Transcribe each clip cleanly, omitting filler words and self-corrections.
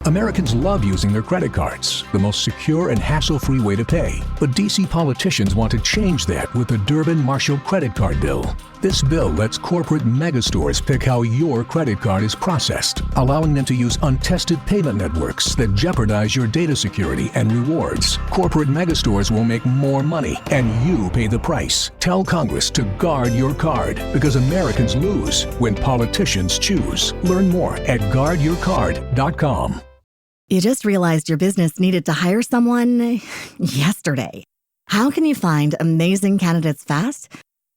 Americans love using their credit cards, the most secure and hassle-free way to pay. But DC politicians want to change that with the Durbin-Marshall credit card bill. This bill lets corporate megastores pick how your credit card is processed, allowing them to use untested payment networks that jeopardize your data security and rewards. Corporate megastores will make more money, and you pay the price. Tell Congress to guard your card, because Americans lose when politicians choose. Learn more at guardyourcard.com. You just realized your business needed to hire someone yesterday. How can you find amazing candidates fast?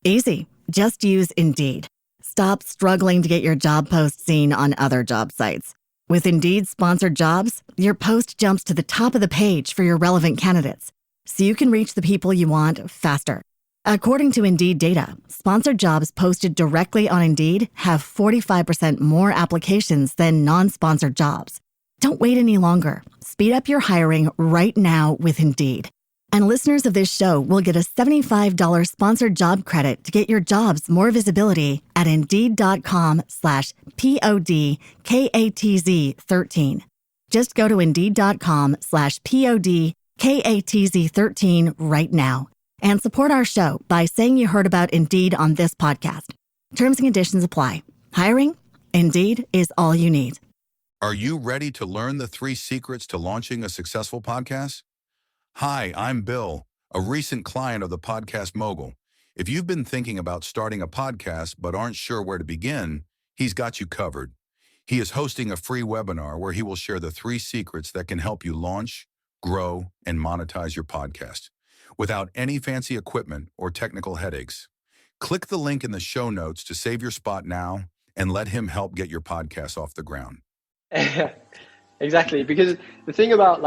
Easy. Just use Indeed. Stop struggling to get your job post seen on other job sites. With Indeed sponsored jobs, your post jumps to the top of the page for your relevant candidates, so you can reach the people you want faster. According to Indeed data, sponsored jobs posted directly on Indeed have 45% more applications than non-sponsored jobs. Don't wait any longer. Speed up your hiring right now with Indeed. And listeners of this show will get a $75 sponsored job credit to get your jobs more visibility at Indeed.com/PODKATZ13. Just go to Indeed.com/PODKATZ13 right now and support our show by saying you heard about Indeed on this podcast. Terms and conditions apply. Hiring? Indeed is all you need. Are you ready to learn the 3 secrets to launching a successful podcast? Hi, I'm Bill, a recent client of the Podcast Mogul. If you've been thinking about starting a podcast but aren't sure where to begin, he's got you covered. He is hosting a free webinar where he will share the 3 secrets that can help you launch, grow, and monetize your podcast without any fancy equipment or technical headaches. Click the link in the show notes to save your spot now and let him help get your podcast off the ground. Exactly, because the thing about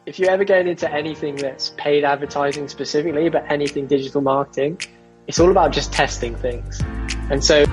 if you're ever getting into anything that's paid advertising specifically, but anything digital marketing, it's all about just testing things. And so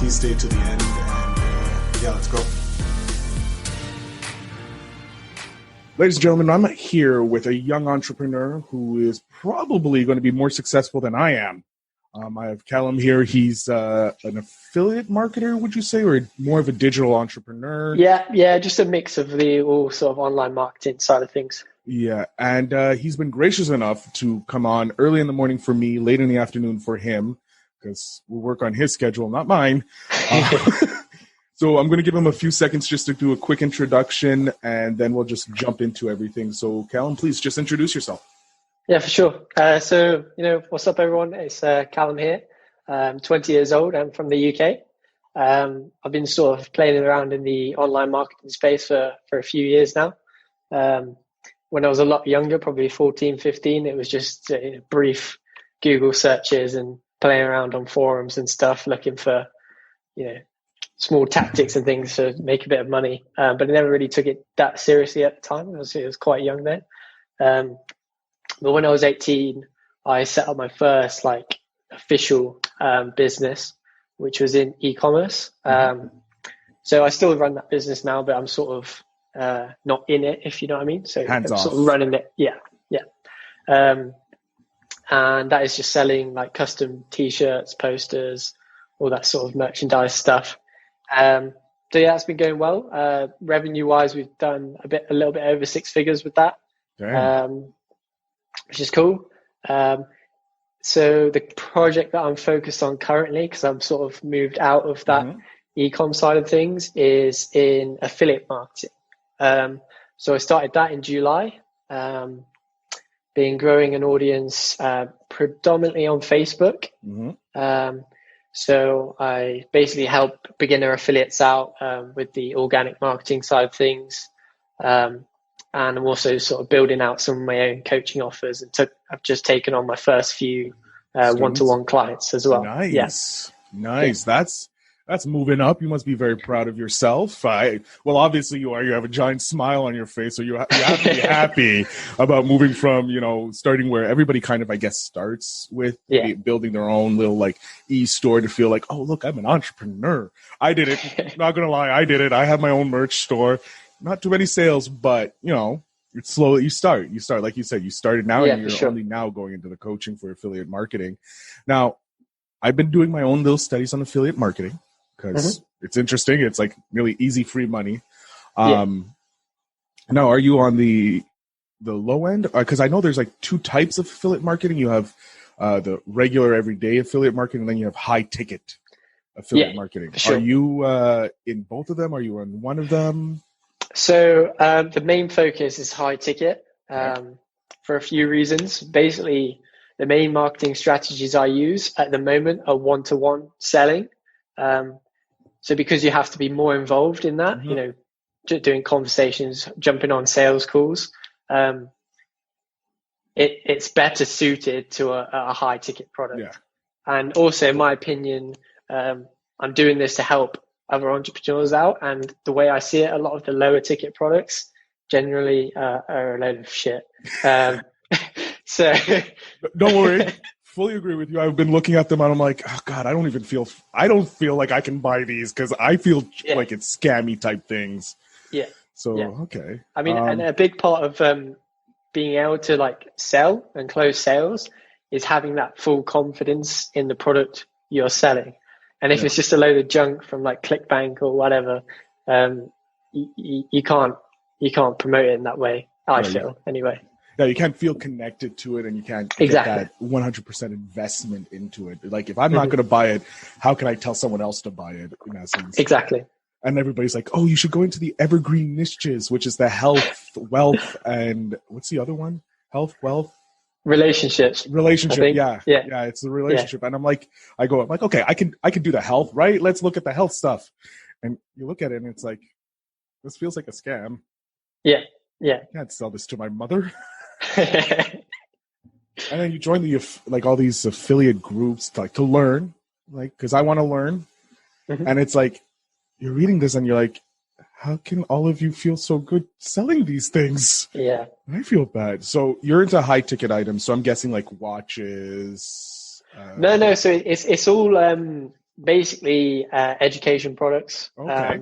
stay to the end, and let's go. Ladies and gentlemen, I'm here with a young entrepreneur who is probably going to be more successful than I am. I have Callum here. He's an affiliate marketer, would you say, or more of a digital entrepreneur? Yeah, just a mix of the all sort of online marketing side of things. Yeah, and he's been gracious enough to come on early in the morning for me, late in the afternoon for him, because we'll work on his schedule, not mine. So I'm going to give him a few seconds just to do a quick introduction, and then we'll just jump into everything. So, Callum, please just introduce yourself. Yeah, for sure. So, what's up, everyone? It's Callum here. I'm 20 years old. I'm from the UK. I've been sort of playing around in the online marketing space for a few years now. When I was a lot younger, probably 14, 15, it was just brief Google searches and playing around on forums and stuff, looking for, small tactics and things to make a bit of money. But I never really took it that seriously at the time. It was quite young then. But when I was 18, I set up my first official business, which was in e-commerce. So I still run that business now, but I'm sort of not in it, if you know what I mean. So hands I'm off. sort of running it. Yeah. And that is just selling custom t-shirts, posters, all that sort of merchandise stuff. So yeah, it's been going well. Revenue wise, we've done a little bit over 6 figures with that, which is cool. So the project that I'm focused on currently, because I'm sort of moved out of that e-com side of things, is in affiliate marketing. So I started that in July. been growing an audience predominantly on Facebook. So I basically help beginner affiliates out with the organic marketing side of things. And I'm also sort of building out some of my own coaching offers, and I've just taken on my first few one-to-one clients as well. Nice. That's moving up. You must be very proud of yourself. Well, obviously you are. You have a giant smile on your face, so you have to be happy about moving from, starting where everybody kind of, I guess, starts with building their own little like e-store to feel like, oh, look, I'm an entrepreneur. I did it. Not gonna lie, I did it. I have my own merch store. Not too many sales, but it's slow. You start like you said. You started now, and you're only now going into the coaching for affiliate marketing. Now, I've been doing my own little studies on affiliate marketing because it's interesting. It's like really easy, free money. Now, are you on the low end? Because I know there's like two types of affiliate marketing. You have the regular everyday affiliate marketing, and then you have high ticket affiliate marketing. Sure. Are you in both of them? Are you on one of them? So the main focus is high ticket for a few reasons. Basically, the main marketing strategies I use at the moment are one-to-one selling. So because you have to be more involved in that, doing conversations, jumping on sales calls, it's better suited to a high ticket product. Yeah. And also, in my opinion, I'm doing this to help other entrepreneurs out. And the way I see it, a lot of the lower ticket products generally are a load of shit. So don't worry. Fully agree with you. I've been looking at them and I'm like, oh God, I don't feel like I can buy these because I feel like it's scammy type things. Yeah. So, okay. I mean, and a big part of being able to like sell and close sales is having that full confidence in the product you're selling. And if it's just a load of junk from like ClickBank or whatever, you can't promote it in that way. I feel anyway. Yeah, you can't feel connected to it, and you can't get that 100% investment into it. Like, if I'm not going to buy it, how can I tell someone else to buy it, in essence? Exactly. And everybody's like, oh, you should go into the evergreen niches, which is the health, wealth, and what's the other one? Health, wealth? Relationship. Yeah, it's the relationship. And I'm like, okay, I can do the health, right? Let's look at the health stuff. And you look at it, and it's like, this feels like a scam. Yeah. I can't sell this to my mother. And then you join all these affiliate groups to learn, because I want to learn. And it's like, you're reading this and you're like, how can all of you feel so good selling these things? Yeah. I feel bad. So you're into high ticket items. So I'm guessing like watches. No. So it's all basically education products. Okay.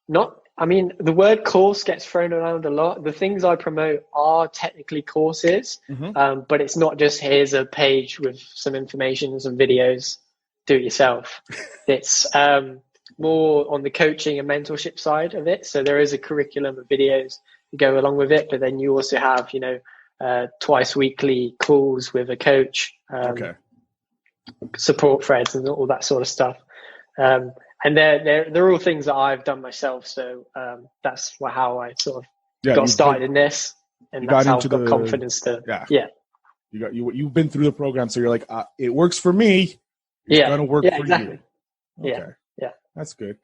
The word course gets thrown around a lot. The things I promote are technically courses, but it's not just here's a page with some information, some videos, do it yourself. It's more on the coaching and mentorship side of it. So there is a curriculum of videos to go along with it, but then you also have, twice weekly calls with a coach, support threads and all that sort of stuff. And they're all things that I've done myself. So that's how I sort of got started in this, and that's how I've got confidence to. Yeah. You've been through the program, so you're like, it works for me. It's gonna work for exactly. you. Okay. Yeah. That's good.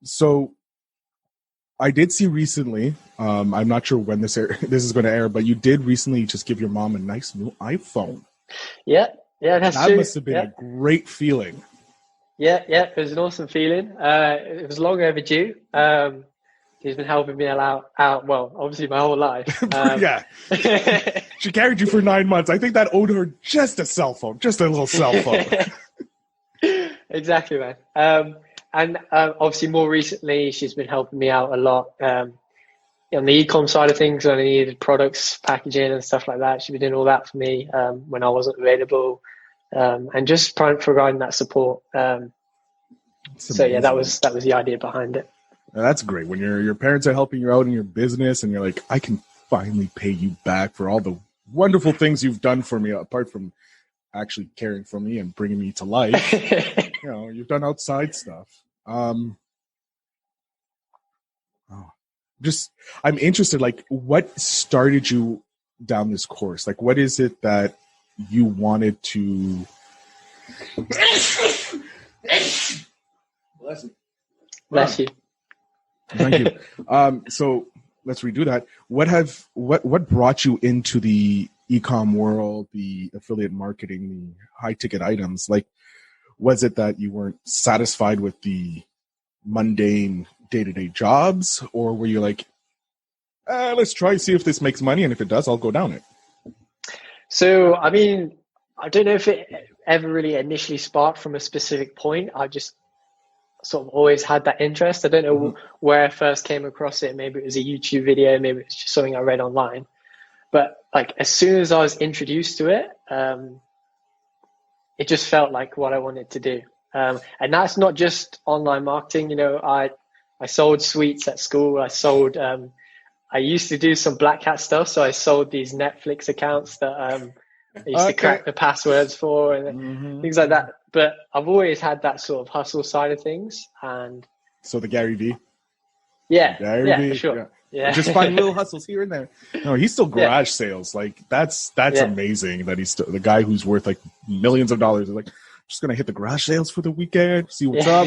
So I did see recently. I'm not sure when this is going to air, but you did recently just give your mom a nice new iPhone. Yeah, that's true. That must have been a great feeling. Yeah, it was an awesome feeling. It was long overdue. She's been helping me out, well, obviously my whole life. She carried you for 9 months. I think that owed her just a cell phone, just a little cell phone. Exactly, man. And obviously more recently, she's been helping me out a lot on the e-com side of things. When I needed products, packaging and stuff like that. She's been doing all that for me when I wasn't available. And just providing that support. That was the idea behind it. Now, that's great when your parents are helping you out in your business, and you're like, I can finally pay you back for all the wonderful things you've done for me, apart from actually caring for me and bringing me to life. You've done outside stuff. I'm interested, like, what started you down this course? Like, what is it that you wanted to... Bless you. Thank you. So let's redo that. What brought you into the e-com world, the affiliate marketing, the high ticket items? Like, was it that you weren't satisfied with the mundane day-to-day jobs, or were you like, let's try see if this makes money, and if it does, I'll go down it? So, I mean, I don't know if it ever really initially sparked from a specific point. I just sort of always had that interest. I don't know where I first came across it. Maybe it was a YouTube video, maybe it's just something I read online. But like as soon as I was introduced to it, it just felt like what I wanted to do. And that's not just online marketing. You know, I sold sweets at school. I used to do some black hat stuff. So I sold these Netflix accounts that I used to crack the passwords for and things like that. But I've always had that sort of hustle side of things. And so the Gary V. Yeah, Gary V, for sure. Yeah. Just find little hustles here and there. No, he's still garage sales. Like that's amazing that he's still the guy who's worth like millions of dollars is like, just going to hit the garage sales for the weekend, see what's up.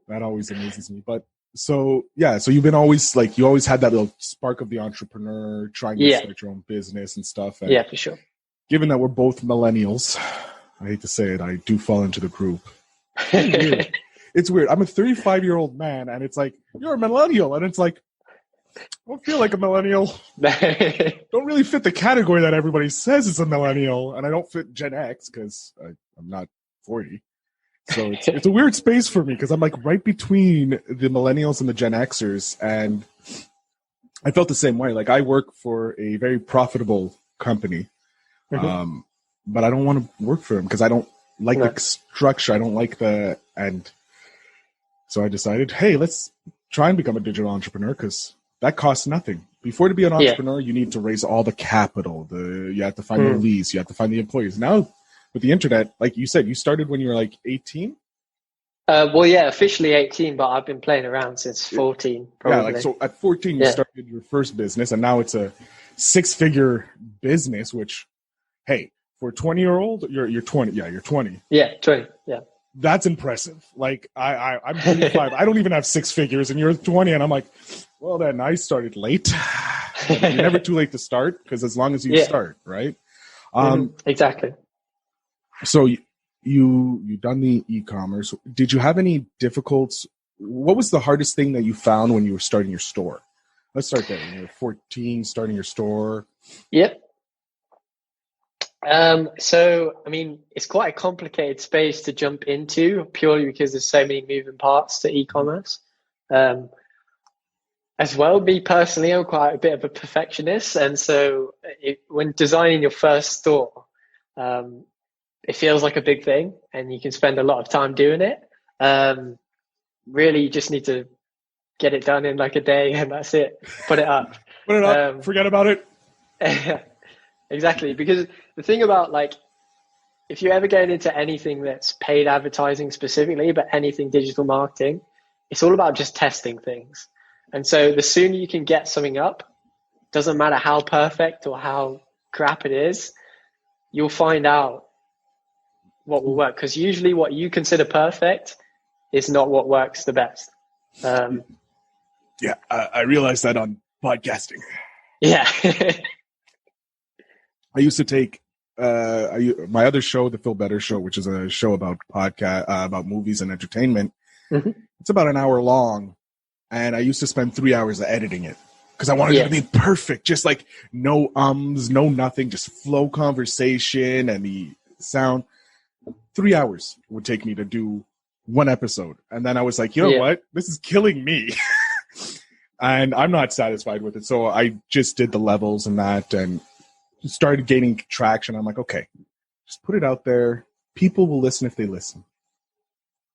That always amazes me. But so you've been always like, you always had that little spark of the entrepreneur trying to start your own business and stuff. And for sure. Given that we're both millennials, I hate to say it, I do fall into the group. It's weird. I'm a 35-year-old man, and it's like, you're a millennial. And it's like, I don't feel like a millennial. Don't really fit the category that everybody says is a millennial. And I don't fit Gen X because I'm not 40. So it's a weird space for me because I'm like right between the millennials and the Gen Xers. And I felt the same way. Like I work for a very profitable company. But I don't want to work for them because I don't like the structure. I don't like and so I decided, hey, let's try and become a digital entrepreneur because that costs nothing. Before to be an entrepreneur, you need to raise all the capital. You have to find the lease. You have to find the employees. Now with the internet, like you said, you started when you were like 18? Officially 18, but I've been playing around since 14. Probably. Yeah, like so at 14, you started your first business and now it's a 6-figure business, which, hey, for a 20-year-old, you're 20. Yeah, you're 20. Yeah, 20. Yeah. That's impressive. Like I'm 25. I don't even have 6 figures, and you're 20, and I'm like, well, then I started late. You're never too late to start because as long as you start, right? Exactly. So you done the e-commerce. Did you have any difficulties? What was the hardest thing that you found when you were starting your store? Let's start there. You were 14, starting your store. Yep. So, I mean, it's quite a complicated space to jump into purely because there's so many moving parts to e-commerce. As well, me personally, I'm quite a bit of a perfectionist. And so when designing your first store, it feels like a big thing and you can spend a lot of time doing it. Really, you just need to get it done in like a day and that's it. Put it up. Forget about it. Exactly. Because the thing about like, if you're ever going into anything that's paid advertising specifically, but anything digital marketing, it's all about just testing things. And so the sooner you can get something up, doesn't matter how perfect or how crap it is, you'll find out what will work. Because usually what you consider perfect is not what works the best. I realized that on podcasting. Yeah. I used to take my other show, the Phil Better Show, which is a show about about movies and entertainment. It's about an hour long, and I used to spend 3 hours editing it because I wanted it to be perfect, just like no no nothing, just flow conversation and the sound. 3 hours would take me to do one episode, and then I was like, you know what, this is killing me, and I'm not satisfied with it. So I just did the levels and that, and started gaining traction. I'm like, okay, just put it out there. People will listen if they listen.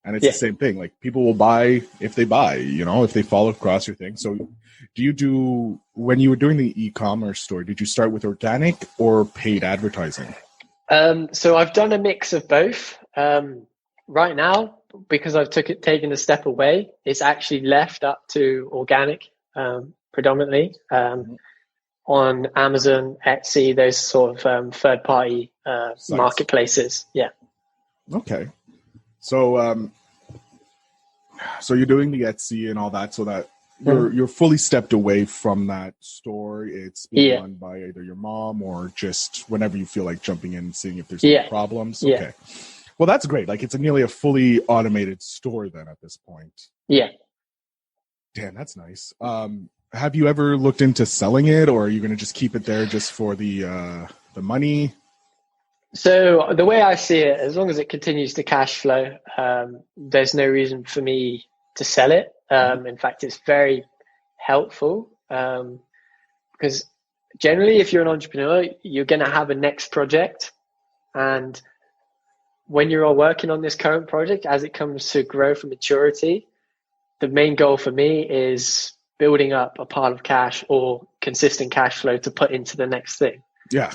And it's the same thing. Like people will buy if they buy, if they follow across your thing. So when you were doing the e-commerce store, did you start with organic or paid advertising? So I've done a mix of both. Right now, because I've taken a step away, it's actually left up to organic. predominantly. On Amazon, Etsy, those sort of third-party marketplaces. Yeah. Okay. So, so you're doing the Etsy and all that, so that you're fully stepped away from that store. It's being run by either your mom or just whenever you feel like jumping in and seeing if there's any problems. Yeah. Okay. Well, that's great. Like it's nearly a fully automated store then at this point. Yeah. Damn, that's nice. Have you ever looked into selling it, or are you going to just keep it there just for the money? So the way I see it, as long as it continues to cash flow, there's no reason for me to sell it. In fact, it's very helpful because generally, if you're an entrepreneur, you're going to have a next project. And when you're working on this current project, as it comes to growth and maturity, the main goal for me is building up a pile of cash or consistent cash flow to put into the next thing. Yeah.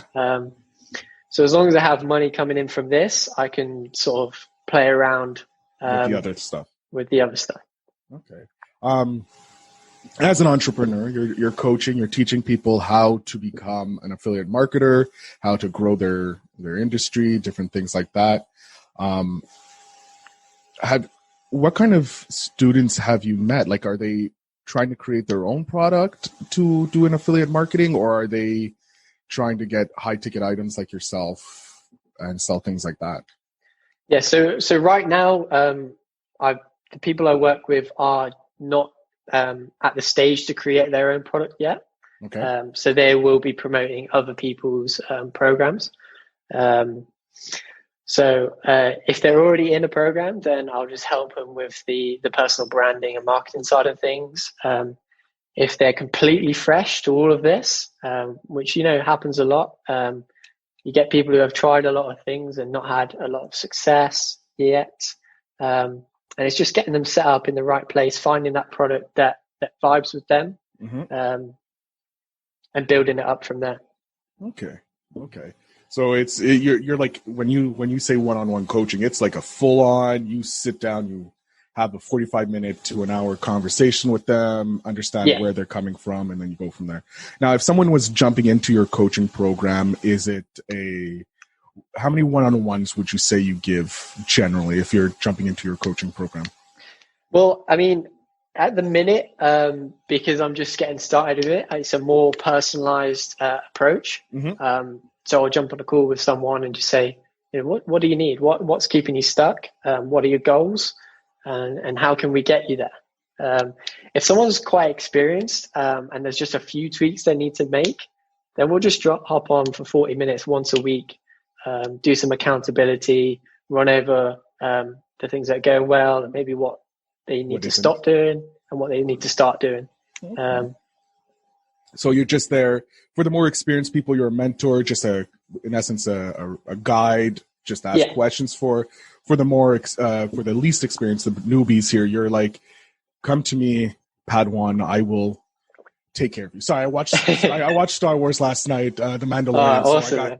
So as long as I have money coming in from this, I can sort of play around with the other stuff. Okay. As an entrepreneur, you're coaching, you're teaching people how to become an affiliate marketer, how to grow their industry, different things like that. What kind of students have you met? Like, are they trying to create their own product to do an affiliate marketing, or are they trying to get high ticket items like yourself and sell things like that? Yeah. So right now, the people I work with are not at the stage to create their own product yet. Okay. So they will be promoting other people's programs. So if they're already in a program, then I'll just help them with the personal branding and marketing side of things. If they're completely fresh to all of this, which, happens a lot, you get people who have tried a lot of things and not had a lot of success yet. And it's just getting them set up in the right place, finding that product that vibes with them, and building it up from there. Okay. So you're like, when you say one-on-one coaching, it's like a full-on, you sit down, you have a 45-minute to an hour conversation with them, understand where they're coming from, and then you go from there. Now, if someone was jumping into your coaching program, how many one-on-ones would you say you give generally if you're jumping into your coaching program? Well, I mean, at the minute, because I'm just getting started with it, it's a more personalized approach. So I'll jump on a call with someone and just say, what do you need? What's keeping you stuck? What are your goals? And how can we get you there? If someone's quite experienced and there's just a few tweaks they need to make, then we'll just hop on for 40 minutes once a week, do some accountability, run over the things that are going well and maybe what they need to stop doing and what they need to start doing. So you're just there for the more experienced people. You're a mentor, just in essence, a guide, just ask questions for the more, for the least experienced, the newbies here. You're like, come to me, Padawan, I will take care of you. Sorry, I watched Star Wars last night, The Mandalorian. Awesome.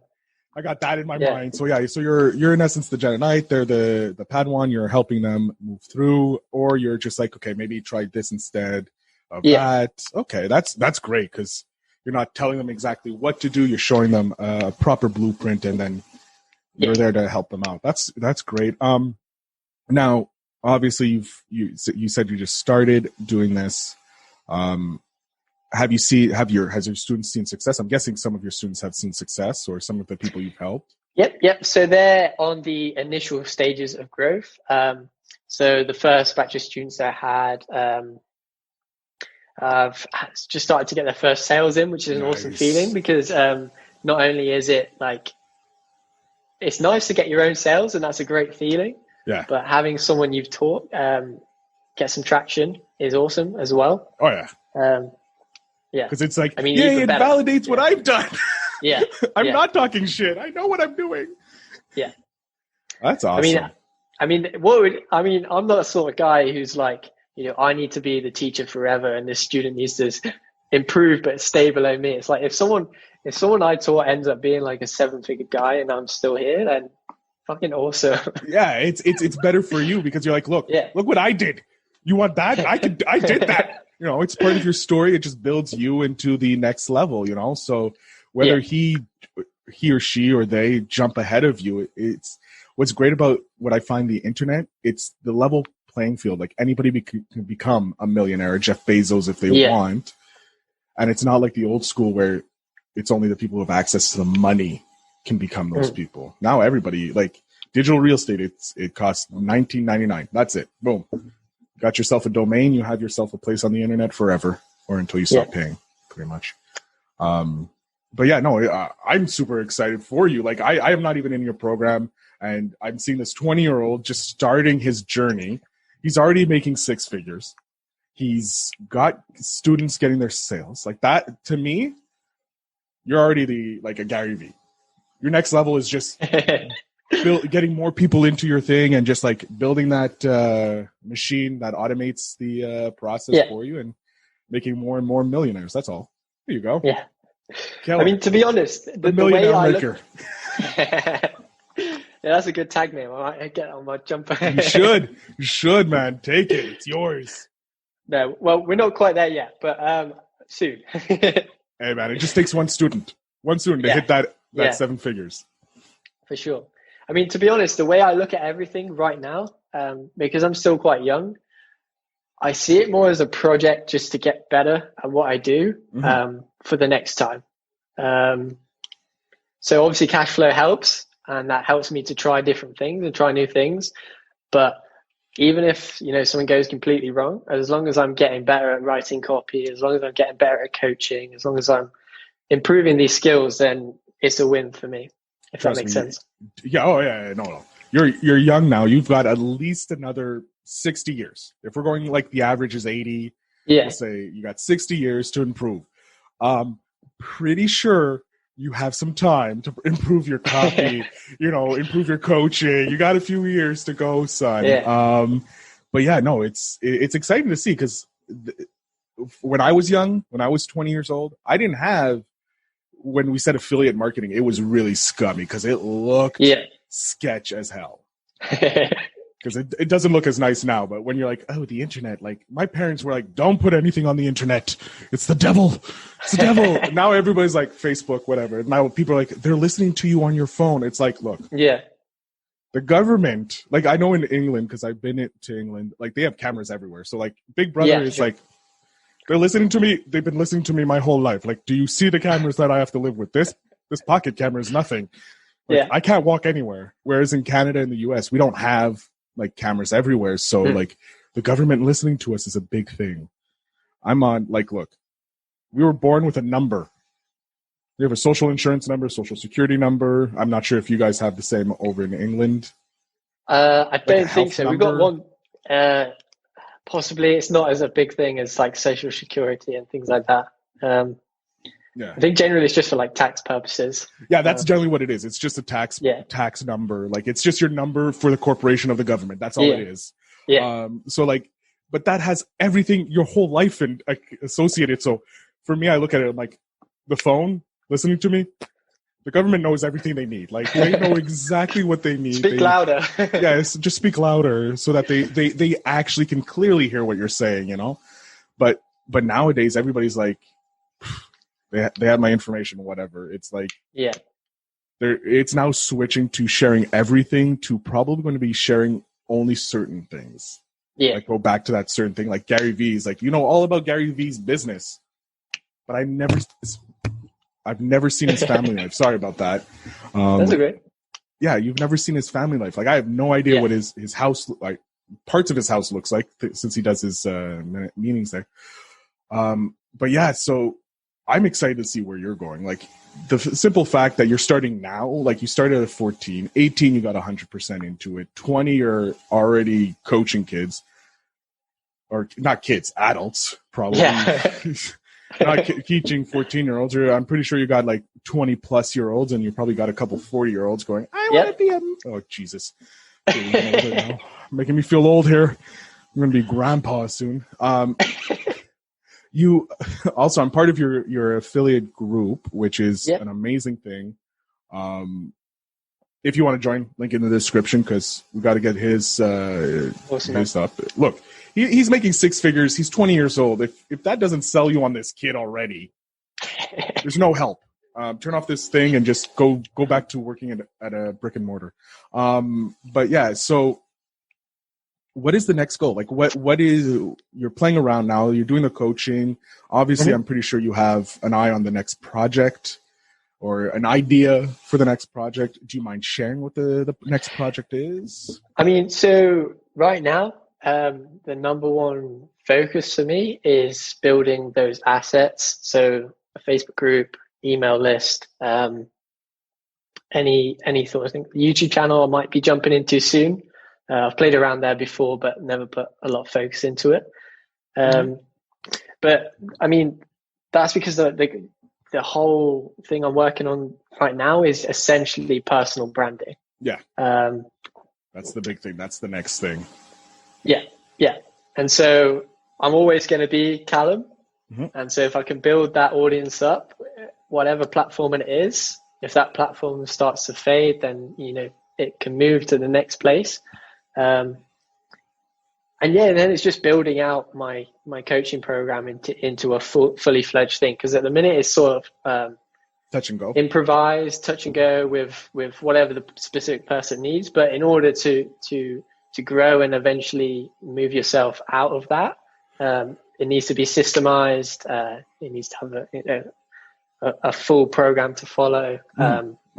I got that in my mind. So so you're in essence the Jedi Knight. They're the Padawan. You're helping them move through, or you're just like, okay, maybe try this instead of that. Okay, that's great, because you're not telling them exactly what to do. You're showing them a proper blueprint, and then you're there to help them out. That's great. Now, obviously, you said you just started doing this. Has your students seen success? I'm guessing some of your students have seen success, or some of the people you've helped. Yep. So they're on the initial stages of growth. So the first batch of students I had just started to get their first sales in, which is an awesome feeling, because not only is it like, it's nice to get your own sales, and that's a great feeling. Yeah. But having someone you've taught get some traction is awesome as well. Oh yeah. Because it's like, it validates what I've done. Yeah. I'm not talking shit. I know what I'm doing. Yeah. That's awesome. I'm not the sort of guy who's like, I need to be the teacher forever and this student needs to improve but stay below me. It's like, if someone I taught ends up being like a 7-figure guy and I'm still here, then fucking awesome. Yeah, it's better for you, because you're like, look what I did. You want that? I did that. it's part of your story. It just builds you into the next level, so whether he or she or they jump ahead of you, it's what's great about what I find the internet. It's the level playing field. Like anybody can become a millionaire, Jeff Bezos, if they want. And it's not like the old school where it's only the people who have access to the money can become those people. Now everybody, like digital real estate, it costs $19.99. That's it. Boom. Got yourself a domain. You have yourself a place on the internet forever, or until you stop paying, pretty much. But yeah, no, I'm super excited for you. Like I am not even in your program, and I'm seeing this 20-year-old just starting his journey. He's already making six figures. He's got students getting their sales. Like that, to me, you're already a Gary Vee. Your next level is just getting more people into your thing and just like building that machine that automates the process for you and making more and more millionaires. That's all. There you go. Yeah. Callum, I mean, to be honest, the way I look... Yeah, that's a good tag name. I might get on my jumper. You should, man. Take it. It's yours. No, well, we're not quite there yet, but soon. Hey, man, it just takes one student to hit that 7 figures. For sure. I mean, to be honest, the way I look at everything right now, because I'm still quite young, I see it more as a project just to get better at what I do for the next time. So obviously cash flow helps, and that helps me to try different things and try new things. But even if, something goes completely wrong, as long as I'm getting better at writing copy, as long as I'm getting better at coaching, as long as I'm improving these skills, then it's a win for me, if that makes sense. Yeah. Oh, yeah. No. You're young now. You've got at least another 60 years. If we're going like the average is 80, we'll say you got 60 years to improve. Pretty sure you have some time to improve your copy, improve your coaching. You got a few years to go, son. Yeah. But yeah, no, it's exciting to see, because when I was young, when I was 20 years old, I didn't have, when we said affiliate marketing, it was really scummy because it looked sketch as hell. Because it doesn't look as nice now, but when you're like, oh, the internet, like my parents were like, don't put anything on the internet. It's the devil. It's the devil. Now everybody's like Facebook, whatever. Now people are like, they're listening to you on your phone. It's like, look, the government, like I know in England, because I've been to England, like they have cameras everywhere. So like Big Brother is like, they're listening to me. They've been listening to me my whole life. Like, do you see the cameras that I have to live with? This pocket camera is nothing. Like, I can't walk anywhere. Whereas in Canada and the US, we don't have like cameras everywhere. So like the government listening to us is a big thing. I'm on, like, look, we were born with a number. We have a social insurance number, social security number. I'm not sure if you guys have the same over in England. I don't think so. We've got one. Possibly it's not as a big thing as like social security and things like that. I think generally it's just for like tax purposes. Yeah, that's generally what it is. It's just a tax number. Like it's just your number for the corporation of the government. That's all it is. Yeah. So like, but that has everything, your whole life and associated. So for me, I look at it like the phone listening to me. The government knows everything they need. Like they know exactly what they need. Speak louder. Just speak louder so that they actually can clearly hear what you're saying, But nowadays everybody's like, they have my information, whatever. It's like, it's now switching to sharing everything to probably going to be sharing only certain things. Yeah. Like go back to that certain thing. Like Gary Vee's like, all about Gary Vee's business, but I've never seen his family life. Sorry about that. That's okay. Yeah, you've never seen his family life. Like I have no idea what his house, like parts of his house looks like since he does his meetings there. But yeah, so I'm excited to see where you're going. Like the simple fact that you're starting now, like you started at 14, 18, you got 100% into it. 20, you're already coaching kids, or not kids, adults, probably. Yeah. Not teaching 14-year-olds. I'm pretty sure you got like 20-plus-year-olds, and you probably got a couple 40-year-olds going, I want to be a... Oh, Jesus. Making me feel old here. I'm going to be grandpa soon. You also, I'm part of your affiliate group, which is an amazing thing. if you want to join, link in the description, because we got to get his stuff. Look, he's making six figures. He's 20 years old. If that doesn't sell you on this kid already, there's no help. Turn off this thing and just go back to working at a brick and mortar. But yeah, so what is the next goal? Like what is, you're playing around now, you're doing the coaching. Obviously, I'm pretty sure you have an eye on the next project or an idea for the next project. Do you mind sharing what the next project is? I mean, so right now, the number one focus for me is building those assets. So a Facebook group, email list, any thoughts. I think the YouTube channel I might be jumping into soon. I've played around there before, but never put a lot of focus into it. But I mean, that's because the whole thing I'm working on right now is essentially personal branding. Yeah. That's the big thing. That's the next thing. Yeah. And so I'm always going to be Callum. And so if I can build that audience up, whatever platform it is, if that platform starts to fade, then, it can move to the next place. And then it's just building out my coaching program into a fully fledged thing. Because at the minute it's sort of touch and go, improvise, touch and go with whatever the specific person needs. But in order to grow and eventually move yourself out of that, it needs to be systemized. It needs to have a full program to follow.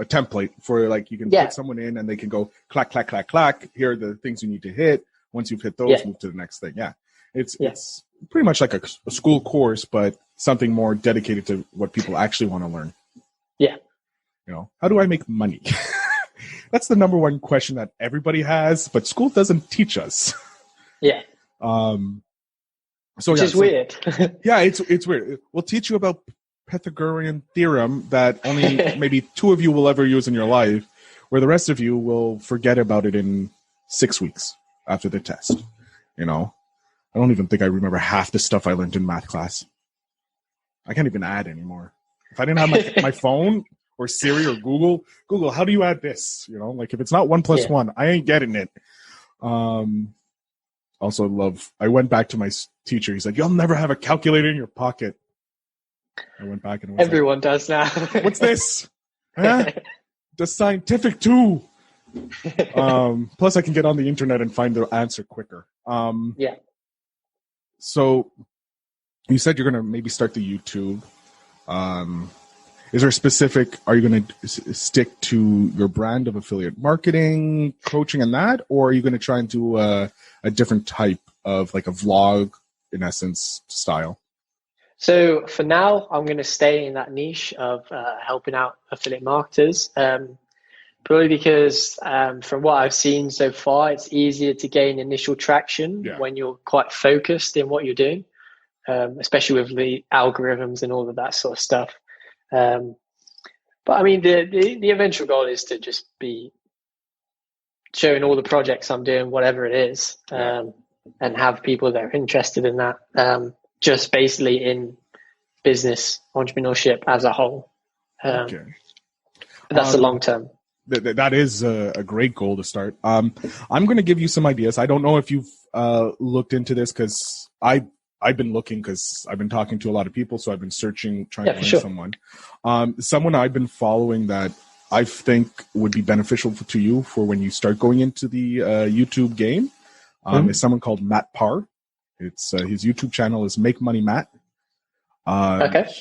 A template for, like, you can put someone in and they can go clack, clack, clack, clack. Here are the things you need to hit. Once you've hit those, move to the next thing. Yeah. It's pretty much like a school course, but something more dedicated to what people actually want to learn. Yeah. How do I make money? That's the number one question that everybody has, but school doesn't teach us. Yeah. Which is weird. Yeah, it's weird. We'll teach you about Pythagorean theorem that only maybe two of you will ever use in your life, where the rest of you will forget about it in 6 weeks after the test. I don't even think I remember half the stuff I learned in math class. I can't even add anymore. If I didn't have my phone or Siri or Google, how do you add this? Like, if it's not 1 + 1, I ain't getting it. Also I went back to my teacher. He's like, "You'll never have a calculator in your pocket." I went back and everyone does now. What's this? Huh? The scientific too. Plus, I can get on the internet and find the answer quicker. So, you said you're going to maybe start the YouTube. Is there a specific? Are you going to stick to your brand of affiliate marketing, coaching, and that, or are you going to try and do a different type of, like, a vlog, in essence, style? So for now, I'm going to stay in that niche of helping out affiliate marketers, purely because from what I've seen so far, it's easier to gain initial traction when you're quite focused in what you're doing, especially with the algorithms and all of that sort of stuff. But I mean, the eventual goal is to just be showing all the projects I'm doing, whatever it is, and have people that are interested in that. Just basically in business entrepreneurship as a whole. That's the long term. That is a great goal to start. I'm going to give you some ideas. I don't know if you've looked into this, because I've been looking, because I've been talking to a lot of people, so I've been searching, trying to find someone. Someone I've been following that I think would be beneficial to you for when you start going into the YouTube game is someone called Matt Parr. It's his YouTube channel is Make Money Matt.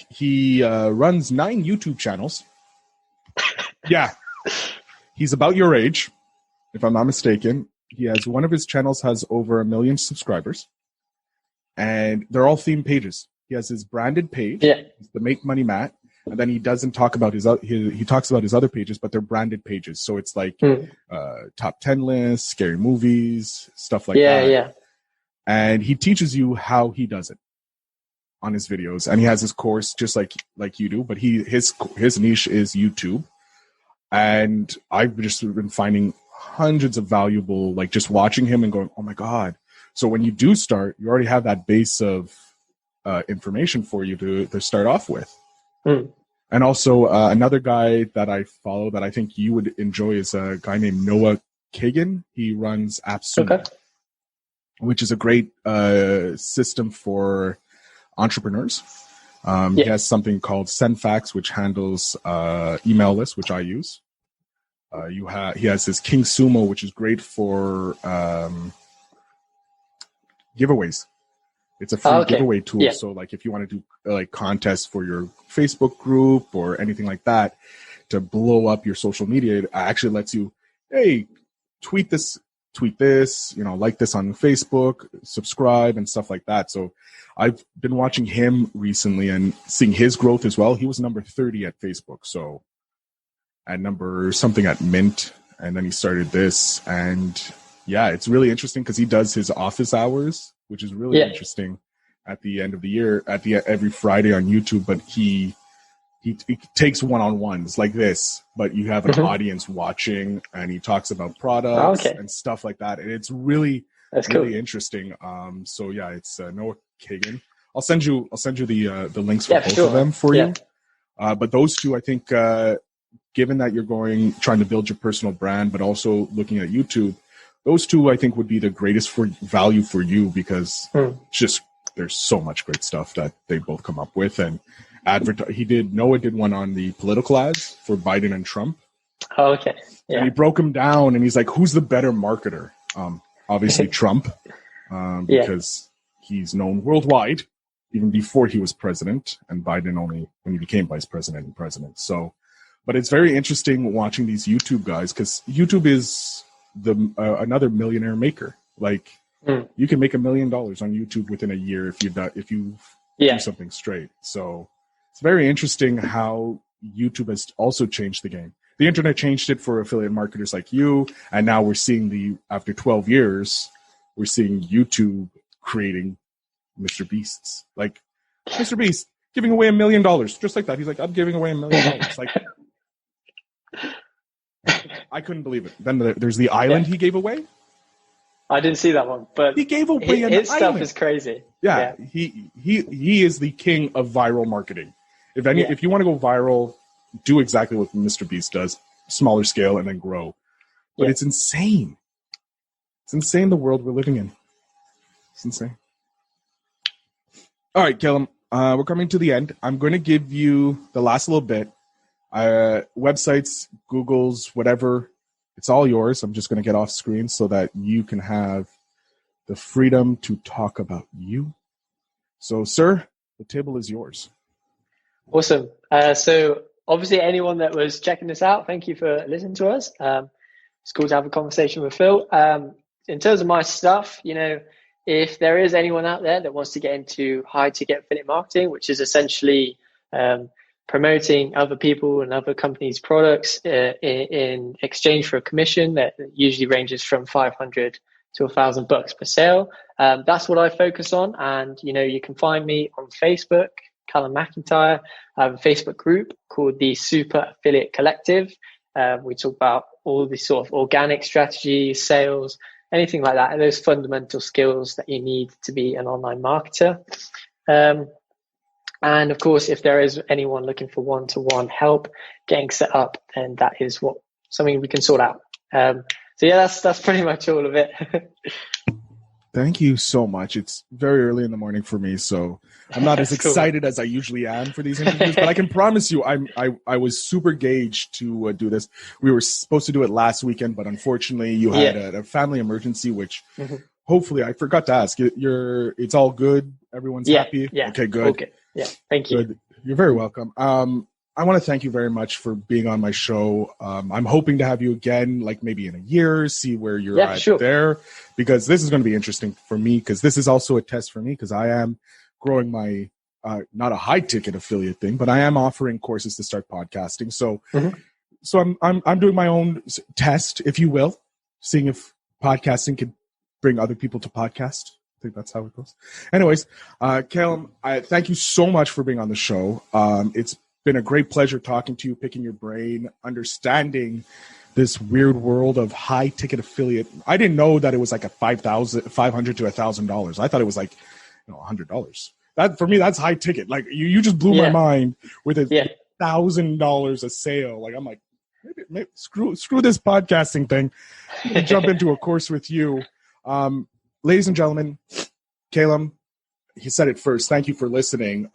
He runs 9 YouTube channels. Yeah, he's about your age, if I'm not mistaken. He has one of his channels has over 1 million subscribers, and they're all theme pages. He has his branded page, the Make Money Matt, and then he doesn't talk about he talks about his other pages, but they're branded pages. So it's like top 10 lists, scary movies, stuff like that. Yeah. And he teaches you how he does it on his videos. And he has his course just like you do, but his niche is YouTube. And I've just been finding hundreds of valuable, like, just watching him and going, oh my God. So when you do start, you already have that base of information for you to start off with. And also another guy that I follow that I think you would enjoy is a guy named Noah Kagan. He runs AppSumo, which is a great system for entrepreneurs. He has something called SendFax, which handles email lists, which I use. He has his King Sumo, which is great for giveaways. It's a free giveaway tool. Yeah. So like if you want to do like contests for your Facebook group or anything like that to blow up your social media, it actually lets you, hey, tweet this, like this on Facebook, subscribe and stuff like that. So I've been watching him recently and seeing his growth as well. He was number 30 at Facebook. So at number something at Mint, and then he started this. And yeah, it's really interesting because he does his office hours, which is really interesting at the end of the year, every Friday on YouTube. But he takes one-on-ones like this, but you have an audience watching, and he talks about products and stuff like that. And it's really interesting. So yeah, it's Noah Kagan. I'll send you the links for both of them for you. But those two, I think, given that you're trying to build your personal brand, but also looking at YouTube, those two, I think, would be the greatest value for you because there's so much great stuff that they both come up with. And Noah did one on the political ads for Biden and Trump. Oh, okay. Yeah. And he broke them down, and he's like, who's the better marketer? Obviously Trump, because he's known worldwide even before he was president, and Biden only when he became vice president and president. So, but it's very interesting watching these YouTube guys because YouTube is another millionaire maker. Like you can make $1 million on YouTube within a year if you do something straight. So it's very interesting how YouTube has also changed the game. The internet changed it for affiliate marketers like you, and now we're seeing after 12 years, we're seeing YouTube creating Mr. Beasts. Like Mr. Beast giving away $1 million, just like that. He's like, I'm giving away $1 million. Like I couldn't believe it. Then there's the island he gave away. I didn't see that one, but he gave away his stuff is crazy. Yeah, he is the king of viral marketing. If you want to go viral, do exactly what Mr. Beast does, smaller scale and then grow. But it's insane. It's insane the world we're living in. It's insane. All right, Callum, we're coming to the end. I'm going to give you the last little bit. Websites, Google's, whatever, it's all yours. I'm just going to get off screen so that you can have the freedom to talk about you. So, sir, the table is yours. Awesome. So obviously anyone that was checking this out, thank you for listening to us. It's cool to have a conversation with Phil. In terms of my stuff, if there is anyone out there that wants to get into high ticket affiliate marketing, which is essentially promoting other people and other companies' products in exchange for a commission that usually ranges from $500 to $1,000 per sale. That's what I focus on. And, you can find me on Facebook, Callum Mcintyre. I have a Facebook group called the Super Affiliate Collective. We talk about all the sort of organic strategies, sales, anything like that, and those fundamental skills that you need to be an online marketer. And of course, if there is anyone looking for one-to-one help getting set up, then that is something we can sort out. So yeah, that's pretty much all of it. Thank you so much. It's very early in the morning for me, so I'm not as excited as I usually am for these interviews, but I can promise you I was super gauged to do this. We were supposed to do it last weekend, but unfortunately you had a family emergency, which hopefully I forgot to ask. It's all good? Everyone's happy? Yeah. Okay, good. Okay. Yeah, thank you. Good. You're very welcome. I want to thank you very much for being on my show. I'm hoping to have you again, like maybe in a year, see where you're at there, because this is going to be interesting for me, because this is also a test for me, because I am growing my, not a high ticket affiliate thing, but I am offering courses to start podcasting. So, so I'm doing my own test, if you will, seeing if podcasting could bring other people to podcast. I think that's how it goes. Anyways, Callum, thank you so much for being on the show. It's been a great pleasure talking to you, picking your brain, understanding this weird world of high ticket affiliate. I didn't know that it was like a $500 to $1,000. I thought it was like $100. That for me, that's high ticket. Like you just blew my mind with it. $1,000 a sale. Like, I'm like, maybe screw this podcasting thing. Jump into a course with you. Ladies and gentlemen, Callum, he said it first. Thank you for listening.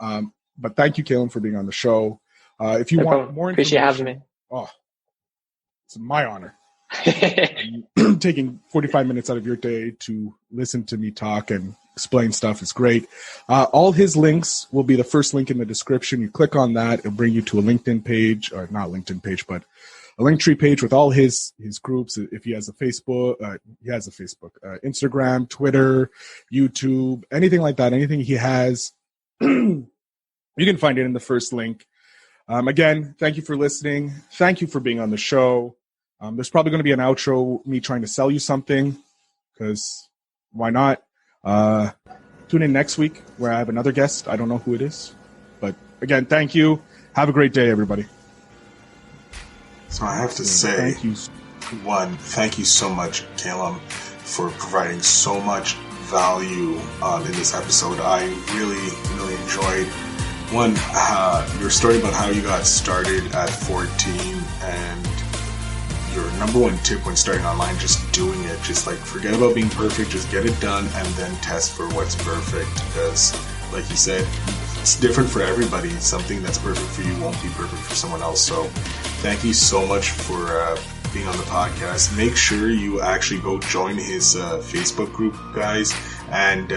But thank you, Callum, for being on the show. If you want more information, appreciate having me. Oh, it's my honor. Taking 45 minutes out of your day to listen to me talk and explain stuff is great. All his links will be the first link in the description. You click on that, it'll bring you to a LinkedIn page, or not LinkedIn page, but a Linktree page with all his groups. If he has a Facebook, Instagram, Twitter, YouTube, anything like that, anything he has, you can find it in the first link. Again, thank you for listening. Thank you for being on the show. There's probably going to be an outro, me trying to sell you something, because why not? Tune in next week where I have another guest. I don't know who it is. But again, thank you. Have a great day, everybody. So I have to say, thank you so much, Callum, for providing so much value in this episode. I really, really enjoyed your story about how you got started at 14 and your number one tip when starting online, just doing it. Just like forget about being perfect, just get it done and then test for what's perfect, because like you said, it's different for everybody. Something that's perfect for you won't be perfect for someone else. So thank you so much for being on the podcast. Make sure you actually go join his Facebook group, guys, and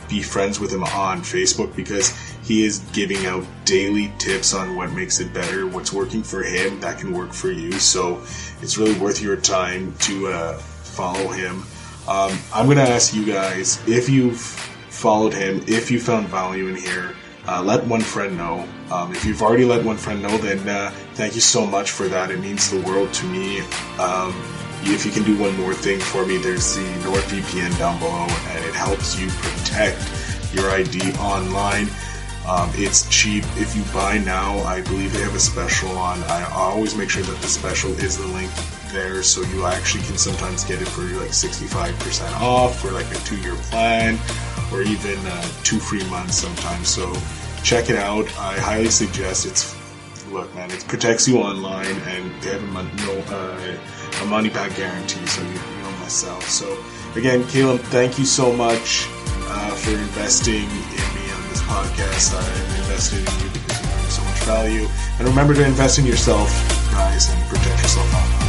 be friends with him on Facebook, because he is giving out daily tips on what makes it better, what's working for him that can work for you. So it's really worth your time to follow him. I'm going to ask you guys, if you've followed him, if you found value in here, let one friend know. If you've already let one friend know, then thank you so much for that. It means the world to me. If you can do one more thing for me, there's the NordVPN down below, and it helps you protect your ID online. It's cheap. If you buy now, I believe they have a special on. I always make sure that the special is the link there, so you actually can sometimes get it for like 65% off for like a 2-year plan, or even 2 free months sometimes. So check it out. I highly suggest it protects you online, and they have a money back guarantee, so you don't mess out. So again, Caleb, thank you so much for investing in me on this podcast. I'm invested in you because you bring so much value. And remember to invest in yourself, guys, and protect yourself online.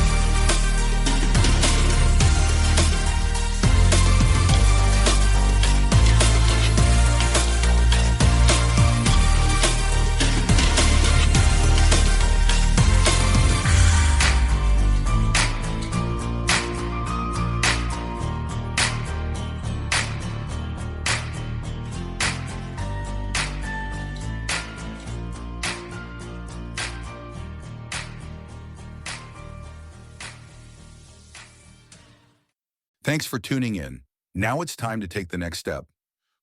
Thanks for tuning in. Now it's time to take the next step.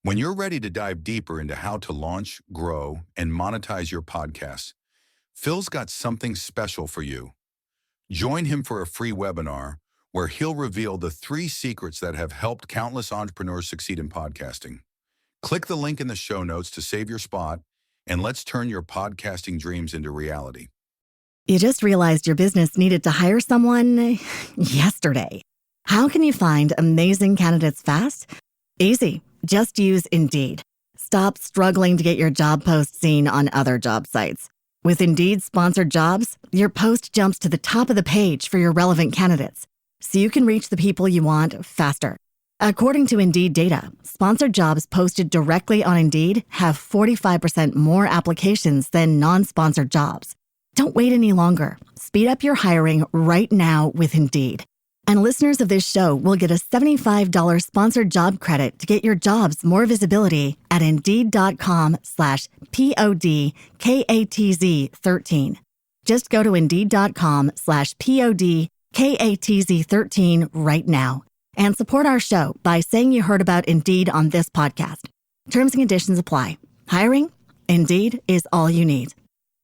When you're ready to dive deeper into how to launch, grow, and monetize your podcast, Phil's got something special for you. Join him for a free webinar where he'll reveal the 3 secrets that have helped countless entrepreneurs succeed in podcasting. Click the link in the show notes to save your spot, and let's turn your podcasting dreams into reality. You just realized your business needed to hire someone yesterday. How can you find amazing candidates fast? Easy. Just use Indeed. Stop struggling to get your job post seen on other job sites. With Indeed sponsored jobs, your post jumps to the top of the page for your relevant candidates, so you can reach the people you want faster. According to Indeed data, sponsored jobs posted directly on Indeed have 45% more applications than non-sponsored jobs. Don't wait any longer. Speed up your hiring right now with Indeed. And listeners of this show will get a $75 sponsored job credit to get your jobs more visibility at Indeed.com/PODKATZ13. Just go to Indeed.com/PODKATZ13 right now and support our show by saying you heard about Indeed on this podcast. Terms and conditions apply. Hiring? Indeed is all you need.